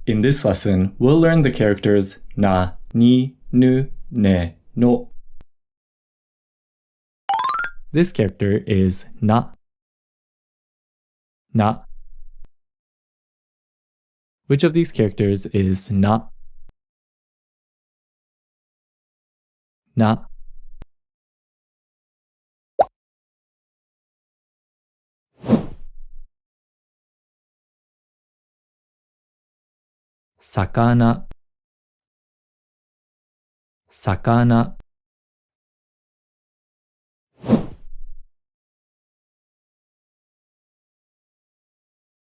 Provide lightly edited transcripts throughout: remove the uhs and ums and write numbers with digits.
In this lesson, we'll learn the characters na, ni, nu, ne, no. This character is na. Na. Which of these characters is na? Na. Sakana. Sakana.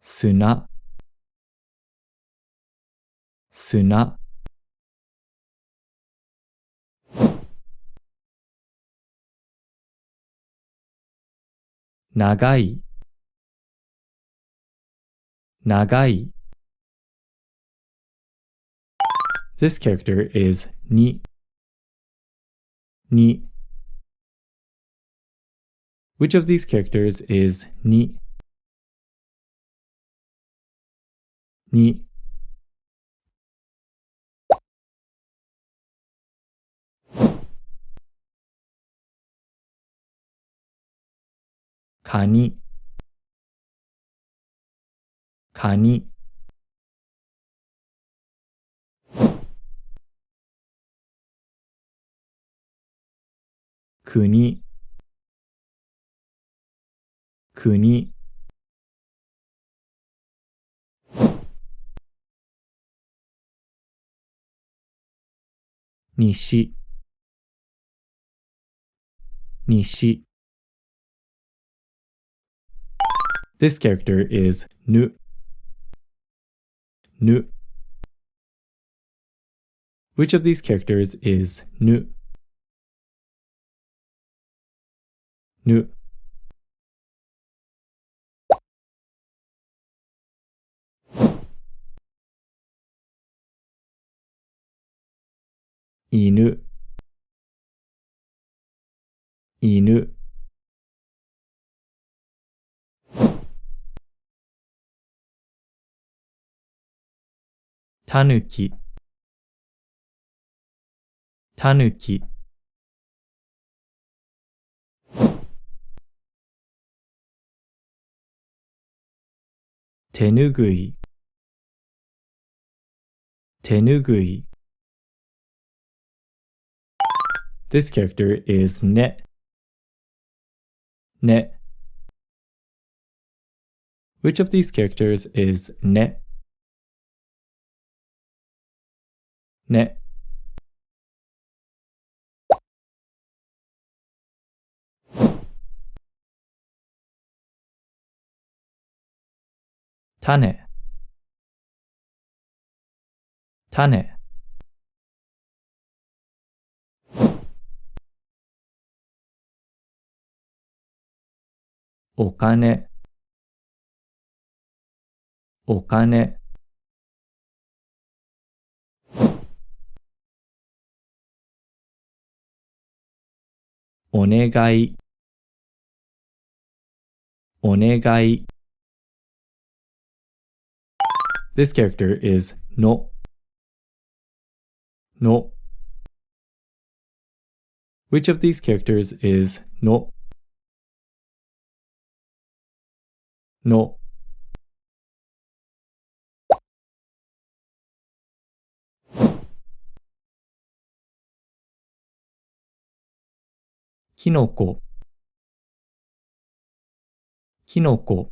Suna. Suna. Nagai. Nagai. This character is ni. Ni. Which of these characters is ni? Ni. Kani. Kani. Kuni. Kuni. Nishi. Nishi. This character is nu. Nu. Which of these characters is nu? Nu. Inu. Inu. Tanuki. Tanuki. Tenugui. Tenugui. This character is ne. Ne. Which of these characters is ne? Ne. Tane. Tane. Okane. Okane. Onegai. Onegai. This character is no. No. Which of these characters is no? No. Kinoko. Kinoko.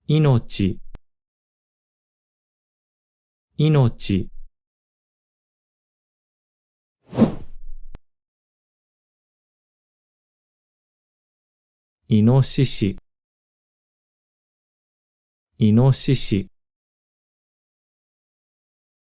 Inochi. Inochi. Inoshishi. Inoshishi.